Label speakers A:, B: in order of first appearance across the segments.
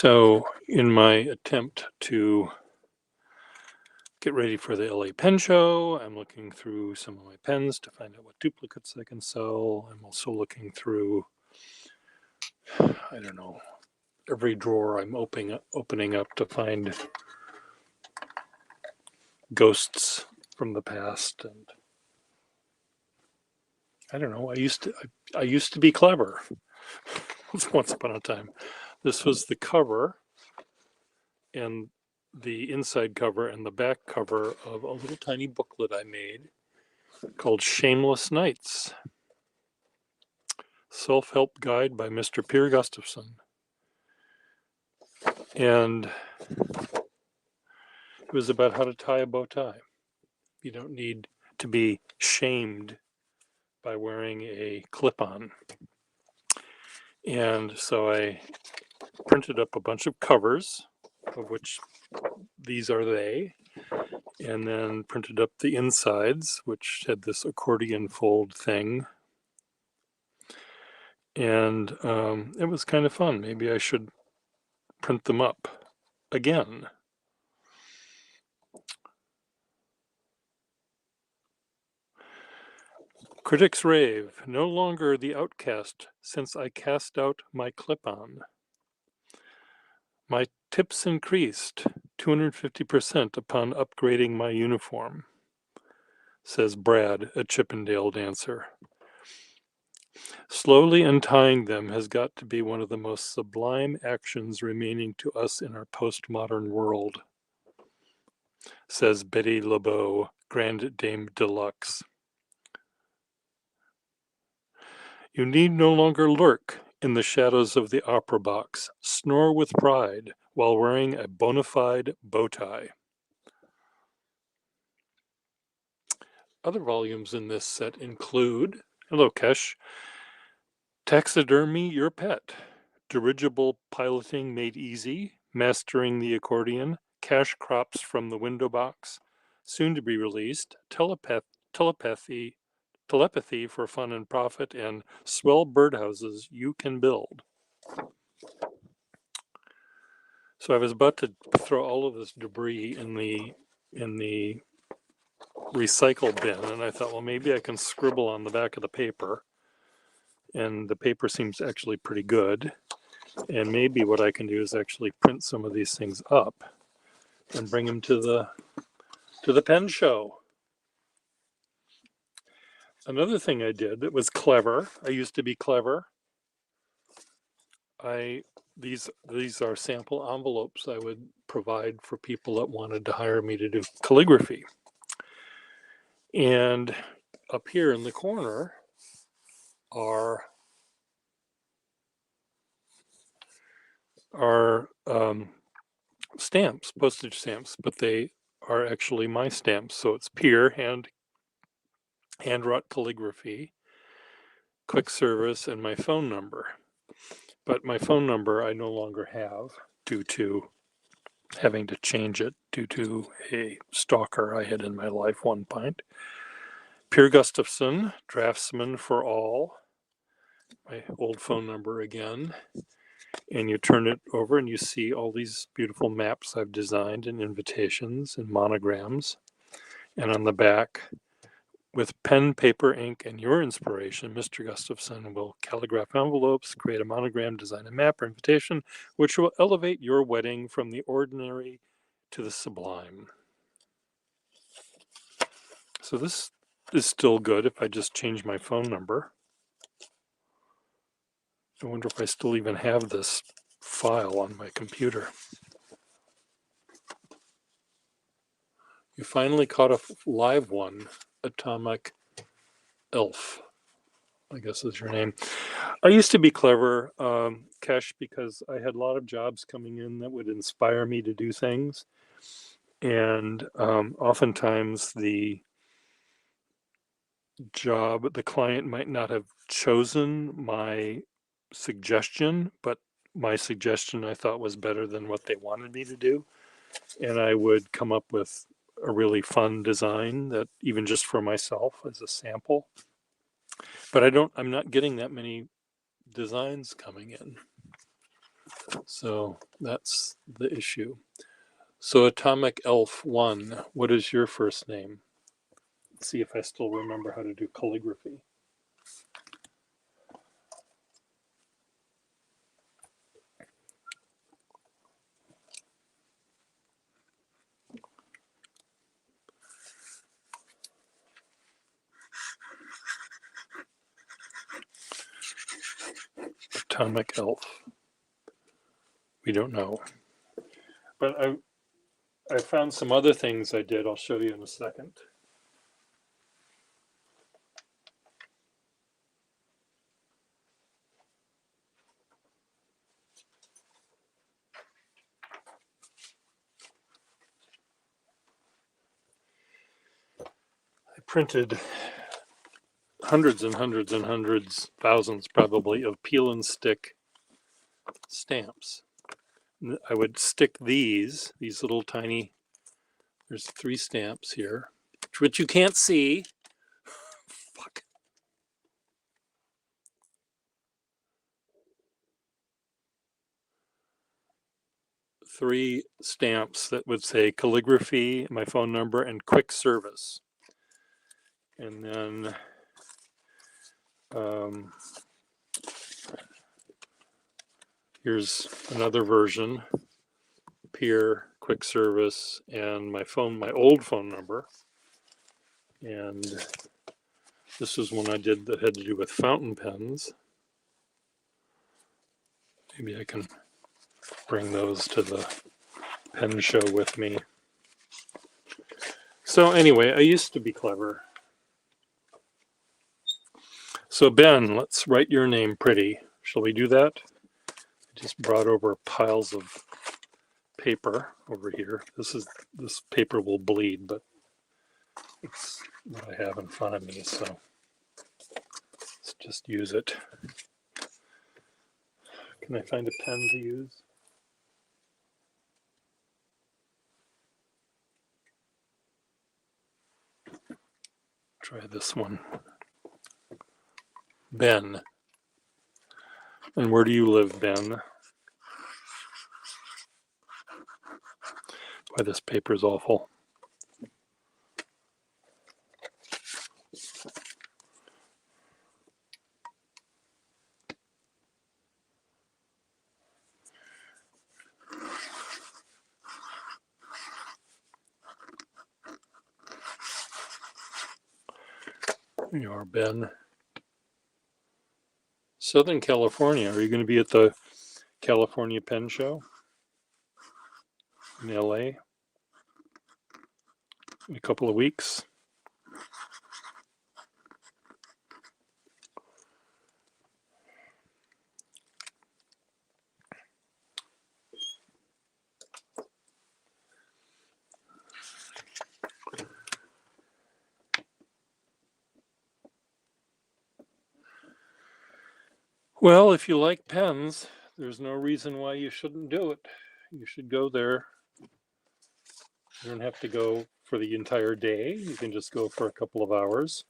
A: So in my attempt to get ready for the LA Pen Show, I'm looking through some of my pens to find out what duplicates I can sell. I'm also looking through, I don't know, every drawer I'm opening up to find ghosts from the past. And I don't know, I used to be clever once upon a time. This was the cover and the inside cover and the back cover of a little tiny booklet I made called Shameless Nights, Self-Help Guide by Mr. Peter Gustafson. And it was about how to tie a bow tie. You don't need to be shamed by wearing a clip-on. And so I printed up a bunch of covers, of which these are they, and then printed up the insides, which had this accordion fold thing. And it was kind of fun. Maybe I should print them up again. Critics rave, no longer the outcast since I cast out my clip-on. My tips increased 250% upon upgrading my uniform, says Brad, a Chippendale dancer. Slowly untying them has got to be one of the most sublime actions remaining to us in our postmodern world, says Betty LeBeau, Grand Dame Deluxe. You need no longer lurk in the shadows of the opera box, snore with pride while wearing a bona fide bow tie. Other volumes in this set include, hello Kesh, Taxidermy Your Pet, Dirigible Piloting Made Easy, Mastering the Accordion, Cash Crops from the Window Box, soon to be released, Telepathy for Fun and Profit, and Swell Birdhouses You Can Build. So I was about to throw all of this debris in the recycle bin, and I thought, well, maybe I can scribble on the back of the paper, and the paper seems actually pretty good, and maybe what I can do is actually print some of these things up and bring them to the pen show. Another thing I did that was clever, I used to be clever, these are sample envelopes I would provide for people that wanted to hire me to do calligraphy. And up here in the corner are stamps, postage stamps, but they are actually my stamps. So it's Peer hand-wrought calligraphy, quick service, and my phone number. But my phone number I no longer have due to having to change it due to a stalker I had in my life one point. Peer Gustafson, Draftsman for All, my old phone number again. And you turn it over and you see all these beautiful maps I've designed and invitations and monograms. And on the back, with pen, paper, ink, and your inspiration, Mr. Gustafson will calligraph envelopes, create a monogram, design a map or invitation, which will elevate your wedding from the ordinary to the sublime. So this is still good if I just change my phone number. I wonder if I still even have this file on my computer. You finally caught a live one, Atomic Elf, I guess is your name. I used to be clever, Kesh, because I had a lot of jobs coming in that would inspire me to do things. And oftentimes the client might not have chosen my suggestion, but my suggestion I thought was better than what they wanted me to do. And I would come up with a really fun design that even just for myself as a sample. But I'm not getting that many designs coming in. So that's the issue. So Atomic Elf 1, what is your first name? Let's see if I still remember how to do calligraphy. Atomic Elf. We don't know. But I found some other things I did. I'll show you in a second. I printed hundreds and hundreds and hundreds, thousands probably, of peel and stick stamps. I would stick these little tiny, there's 3 stamps here, which you can't see. Fuck. Three stamps that would say calligraphy, my phone number, and quick service. And then here's another version, peer, quick service, and my old phone number. And this was one I did that had to do with fountain pens. Maybe I can bring those to the pen show with me. So anyway, I used to be clever. So Ben, let's write your name pretty. Shall we do that? I just brought over piles of paper over here. This paper will bleed, but it's what I have in front of me, so let's just use it. Can I find a pen to use? Try this one. Ben. And where do you live, Ben? Boy, this paper is awful. There you are, Ben. Southern California. Are you going to be at the California Pen Show in LA in a couple of weeks? Well, if you like pens, there's no reason why you shouldn't do it. You should go there. You don't have to go for the entire day. You can just go for a couple of hours.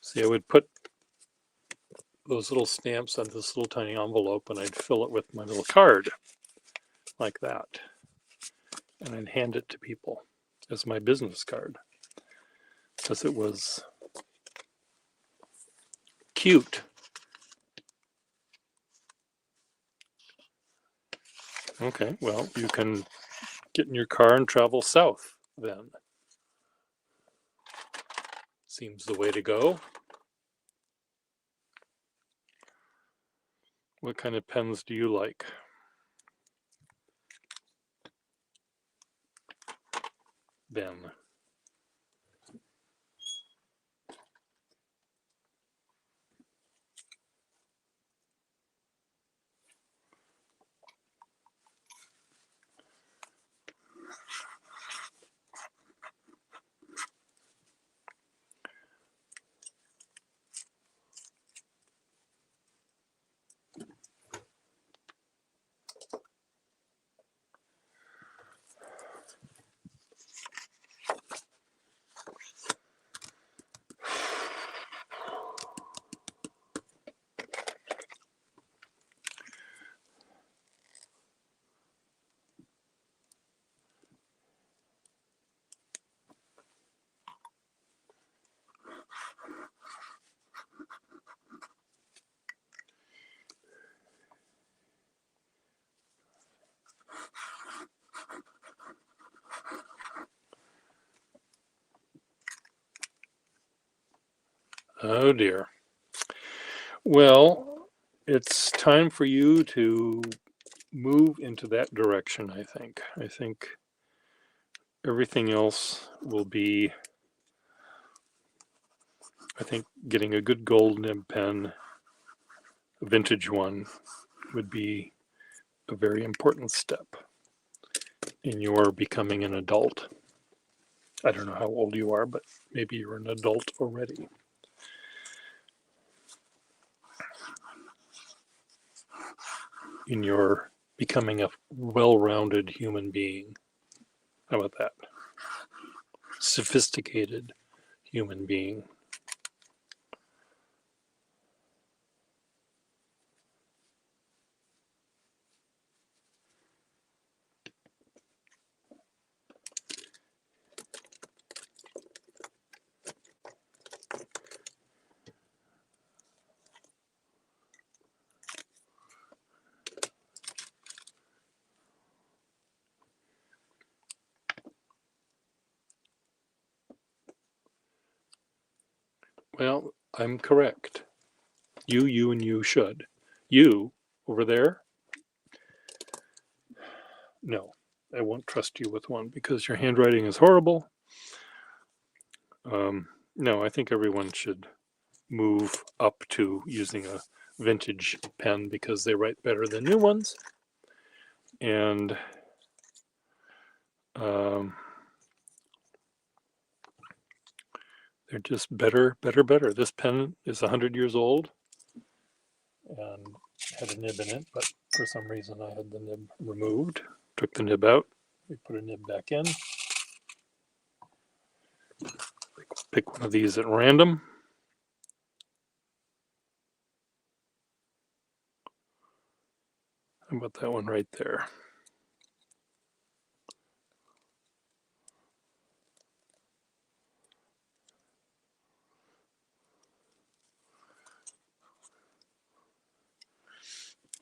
A: See, I would put those little stamps on this little tiny envelope and I'd fill it with my little card like that. And I'd hand it to people as my business card because it was cute. Okay, well, you can get in your car and travel south then. Seems the way to go. What kind of pens do you like? Ben. Oh dear. Well, it's time for you to move into that direction, I think. I think everything else will be, I think getting a good gold nib pen, a vintage one, would be a very important step in your becoming an adult. I don't know how old you are, but maybe you're an adult already. In your becoming a well-rounded human being. How about that? Sophisticated human being. Well, I'm correct. You, and you should. You, over there, no, I won't trust you with one because your handwriting is horrible. No, I think everyone should move up to using a vintage pen because they write better than new ones. And they're just better. This pen is 100 years old and had a nib in it, but for some reason I had the nib removed. Took the nib out. We put a nib back in. Pick one of these at random. How about that one right there?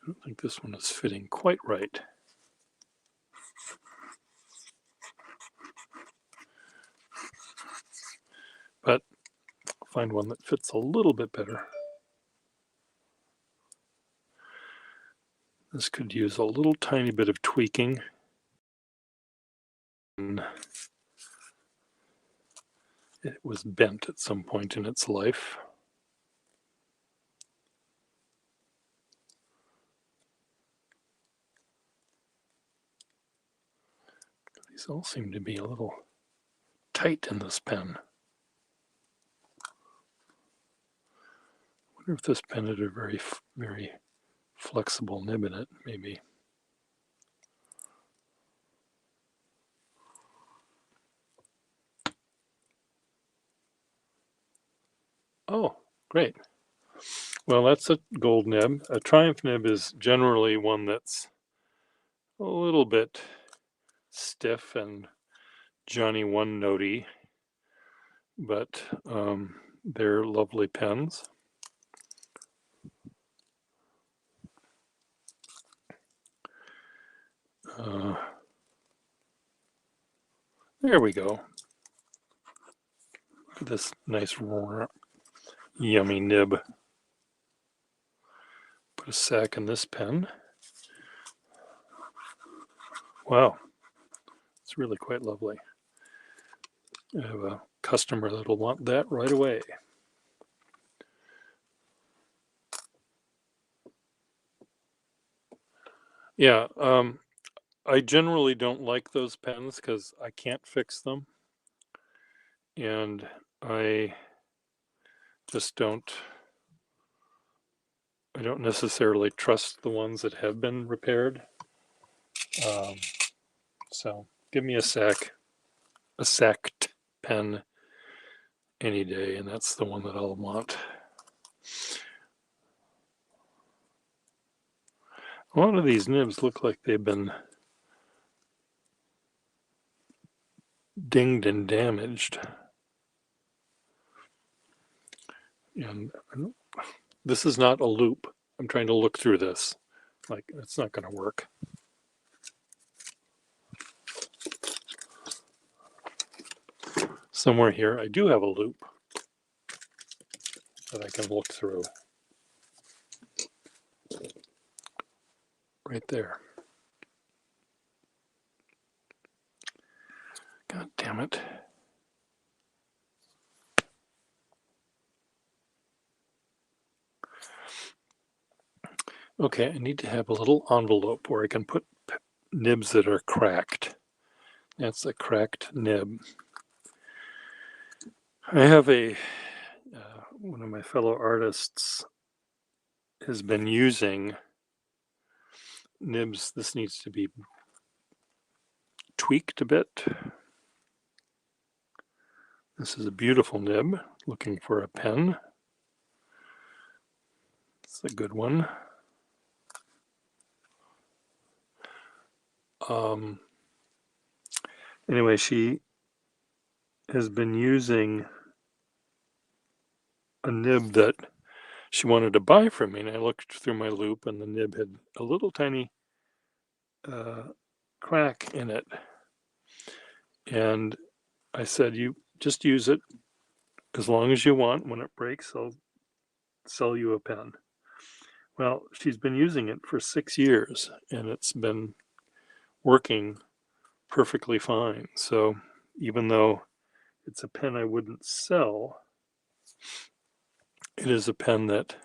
A: I don't think this one is fitting quite right. But I'll find one that fits a little bit better. This could use a little tiny bit of tweaking. It was bent at some point in its life. These all seem to be a little tight in this pen. I wonder if this pen had a very flexible nib in it, maybe. Oh, great. Well, that's a gold nib. A Triumph nib is generally one that's a little bit stiff and Johnny One Notey, but they're lovely pens. There we go. Look at this nice yummy nib. Put a sack in this pen. Wow, it's really quite lovely. I have a customer that'll want that right away. Yeah, I generally don't like those pens because I can't fix them. And I just I don't necessarily trust the ones that have been repaired. So give me a sacked pen any day, and that's the one that I'll want. A lot of these nibs look like they've been dinged and damaged. And this is not a loop. I'm trying to look through this. Like, it's not going to work. Somewhere here, I do have a loop. that I can look through. Right there. God damn it. Okay, I need to have a little envelope where I can put nibs that are cracked. That's a cracked nib. I have one of my fellow artists has been using nibs. This needs to be tweaked a bit. This is a beautiful nib, looking for a pen. It's a good one. Anyway, she has been using a nib that she wanted to buy from me, and I looked through my loop, and the nib had a little tiny crack in it. And I said, you just use it as long as you want. When it breaks, I'll sell you a pen. Well, she's been using it for 6 years, and it's been working perfectly fine. So even though it's a pen I wouldn't sell, it is a pen that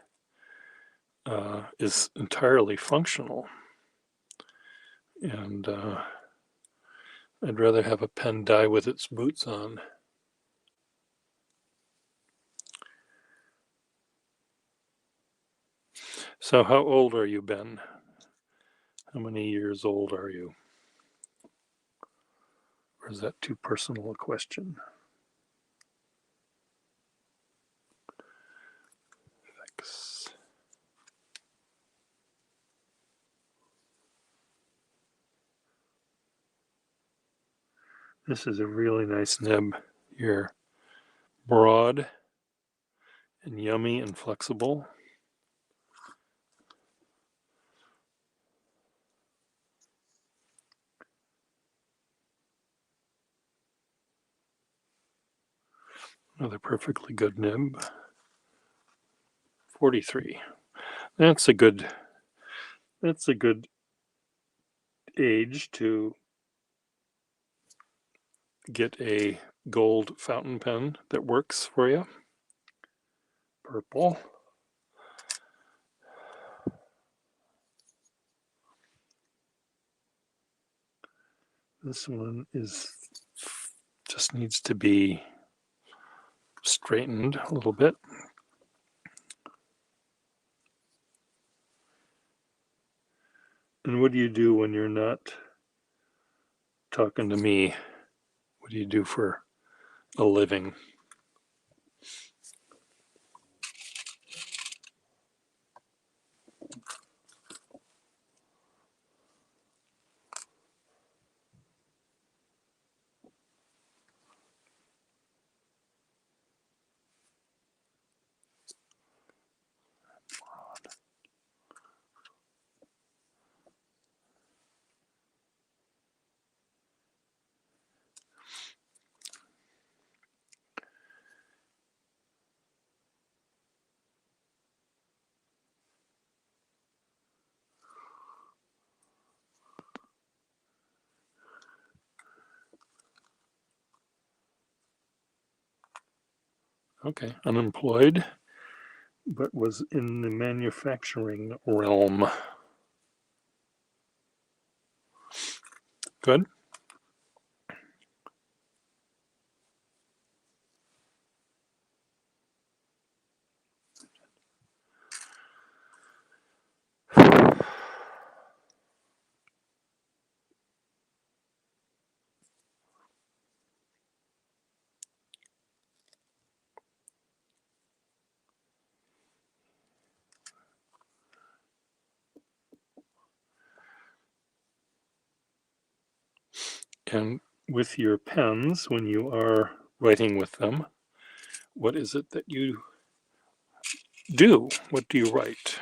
A: is entirely functional. And I'd rather have a pen die with its boots on. So how old are you, Ben? How many years old are you? Or is that too personal a question? Thanks. This is a really nice nib here. Broad and yummy and flexible. Another perfectly good nib. 43. That's a good age to get a gold fountain pen that works for you. Purple. This one just needs to be straightened a little bit. And what do you do when you're not talking to me? What do you do for a living? Okay, unemployed, but was in the manufacturing realm. Good. And with your pens, when you are writing with them, what is it that you do? What do you write?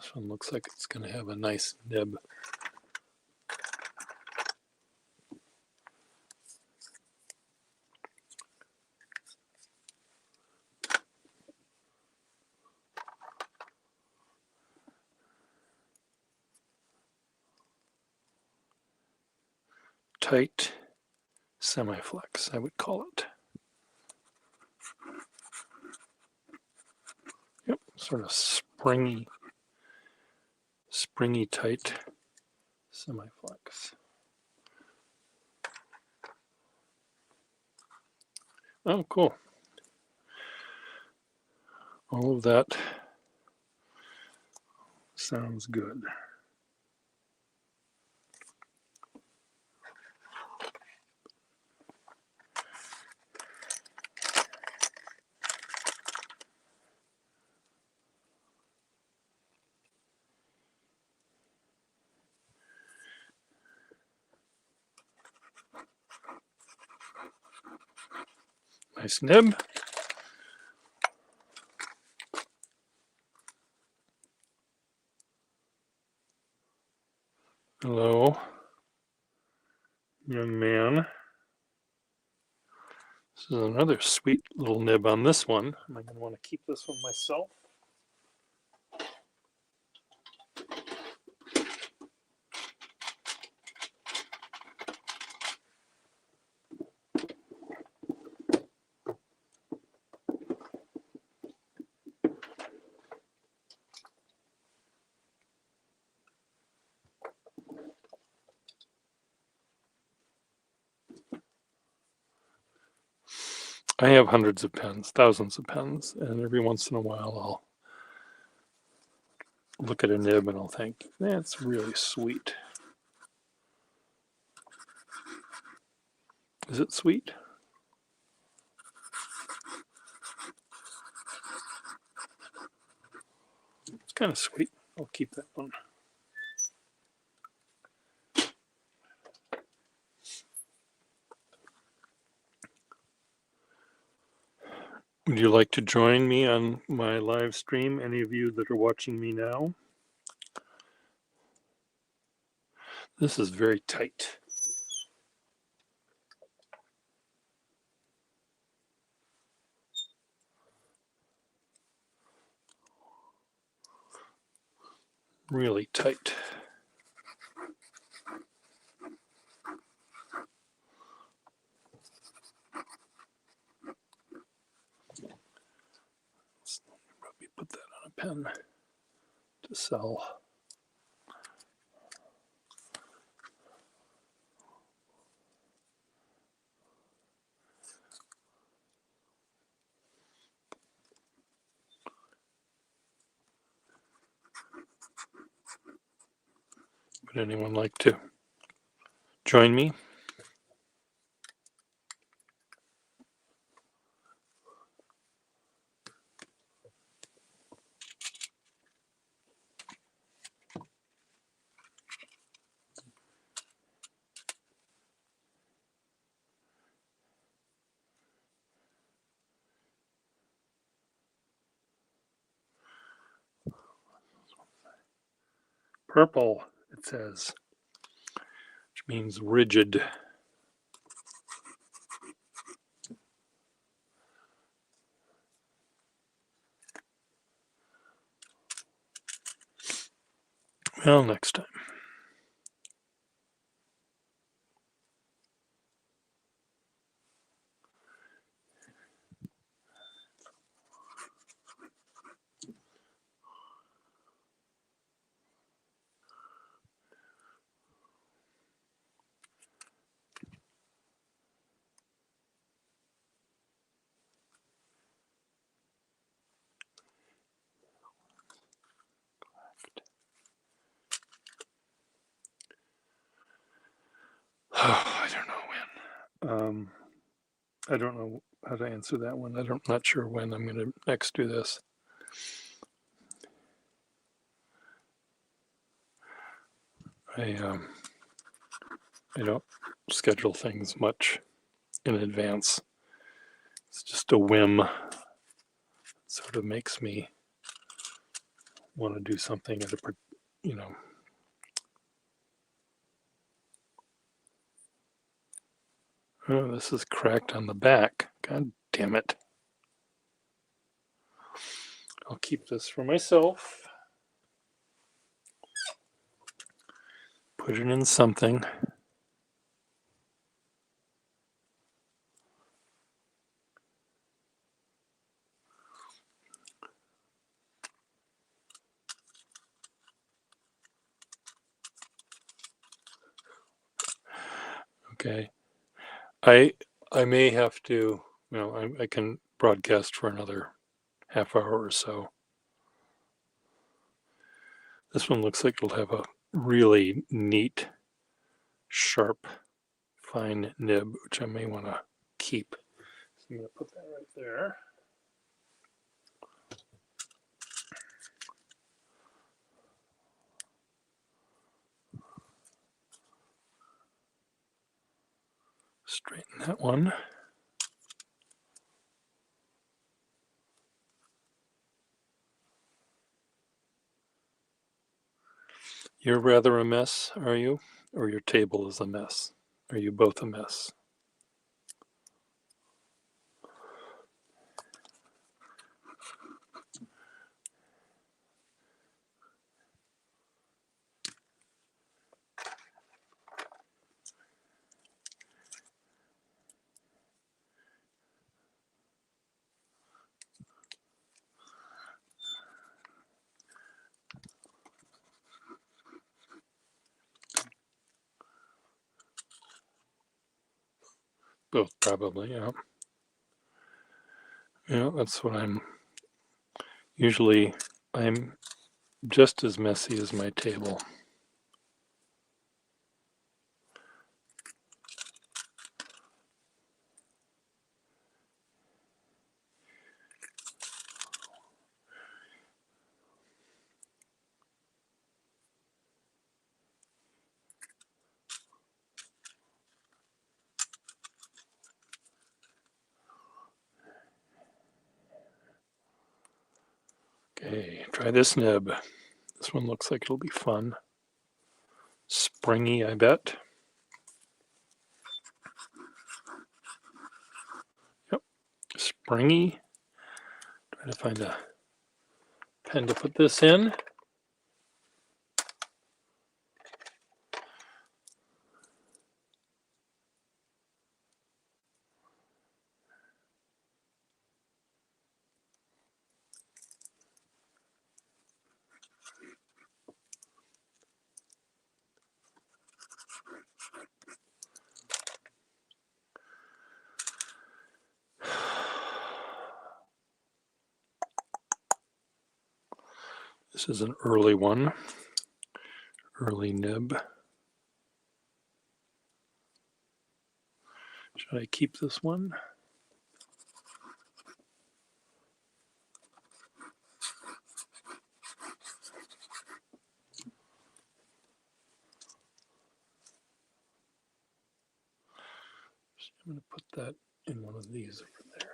A: This one looks like it's going to have a nice nib. Tight semi-flex, I would call it. Yep, sort of springy tight semi-flex. Oh, cool. All of that sounds good. Nice nib. Hello, young man. This is another sweet little nib on this one. Am I going to want to keep this one myself? I have hundreds of pens, thousands of pens, and every once in a while I'll look at a nib and I'll think, that's really sweet. Is it sweet? It's kind of sweet. I'll keep that one. Would you like to join me on my live stream? Any of you that are watching me now? This is very tight. Really tight. Let's probably put that on a pen to sell. Would anyone like to join me? Purple, it says, which means rigid. Well, next time. I don't know when. I don't know how to answer that one. I'm not sure when I'm going to next do this. I don't schedule things much in advance. It's just a whim. It sort of makes me want to do something at a, you know. Oh, this is cracked on the back. God damn it. I'll keep this for myself. Put it in something. Okay. I may have to, I can broadcast for another half hour or so. This one looks like it'll have a really neat, sharp, fine nib, which I may want to keep. So I'm going to put that right there. Straighten that one. You're rather a mess, are you? Or your table is a mess? Are you both a mess? Both probably, yeah. Yeah, that's what I'm just as messy as my table. Okay, try this nib. This one looks like it'll be fun. Springy, I bet. Yep, springy. Try to find a pen to put this in. This is an early one, early nib. Should I keep this one? I'm going to put that in one of these over there.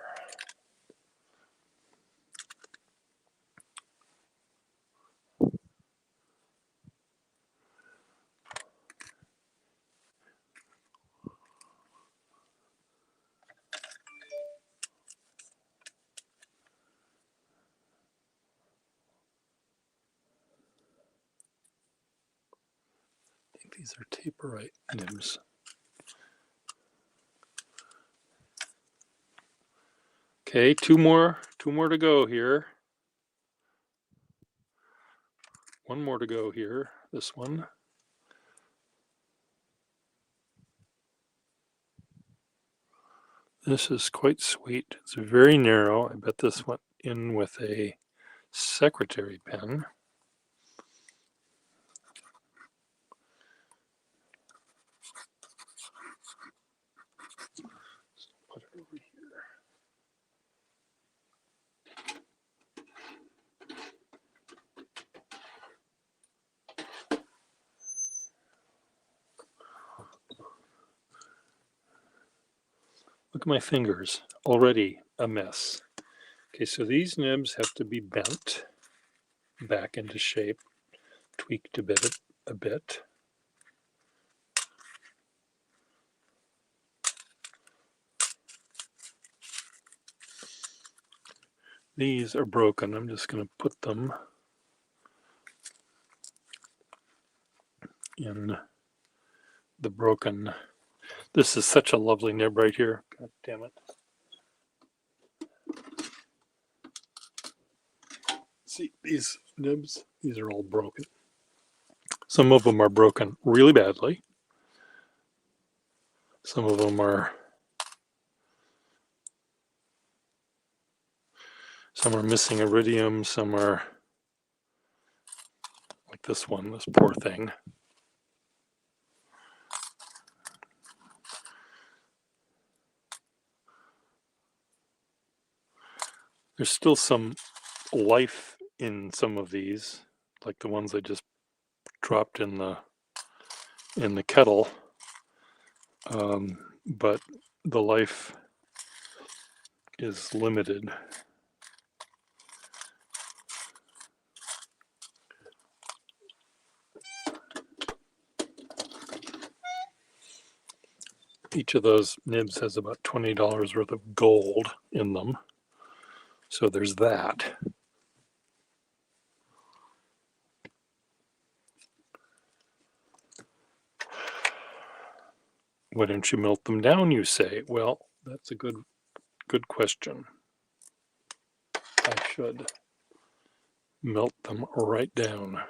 A: I think these are taperite nibs. Okay, two more to go here. One more to go here, this one. This is quite sweet. It's very narrow. I bet this went in with a secretary pen. Put it over here. Look at my fingers, already a mess. Okay, so these nibs have to be bent. back into shape, tweaked a bit. These are broken. I'm just going to put them in the broken. This is such a lovely nib right here. God damn it. See, these nibs, these are all broken. Some of them are broken really badly. Some of them are missing iridium, some are like this one, this poor thing. There's still some life in some of these, like the ones I just dropped in the kettle, but the life is limited. Each of those nibs has about $20 worth of gold in them, so there's that. Why don't you melt them down, you say? Well, that's a good question. I should melt them right down.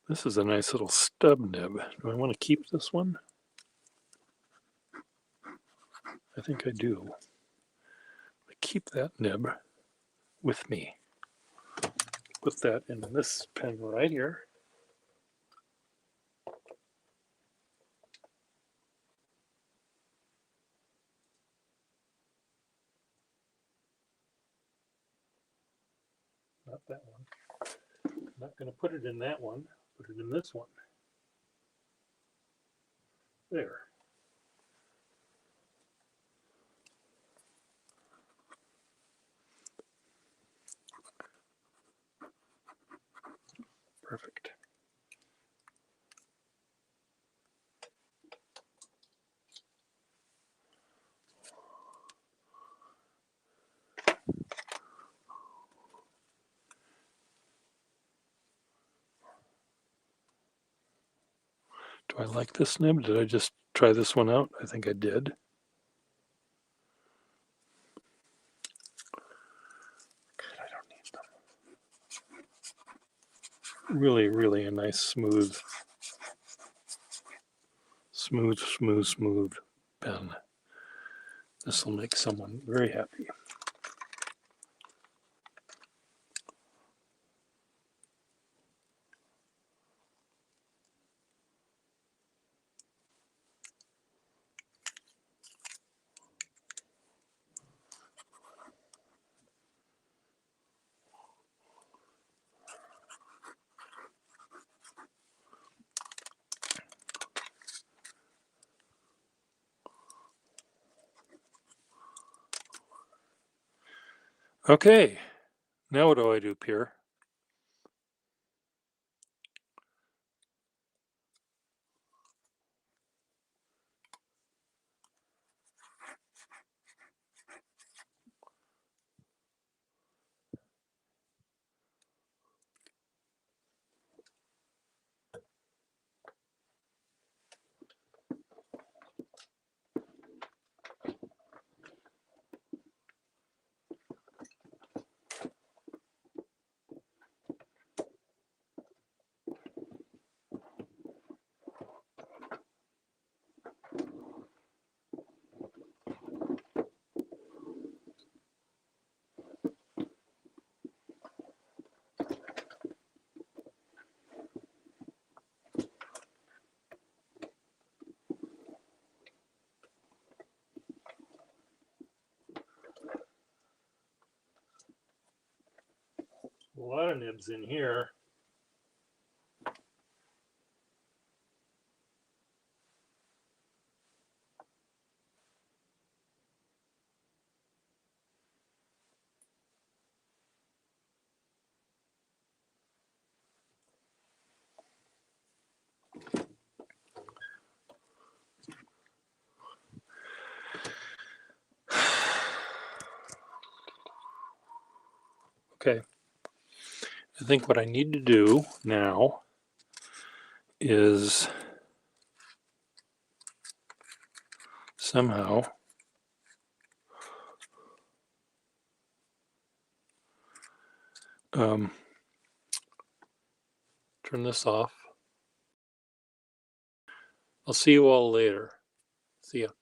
A: This is a nice little stub nib. Do I want to keep this one? I think I do. I keep that nib with me. Put that in this pen right here. Not that one. I'm not going to put it in that one. Put it in this one. There. Perfect. Do I like this nib? Did I just try this one out? I think I did. God, I don't need them. Really, really a nice smooth pen. This will make someone very happy. Okay, now what do I do, Pierre? nibs in here. Okay, I think what I need to do now is somehow turn this off. I'll see you all later. See ya.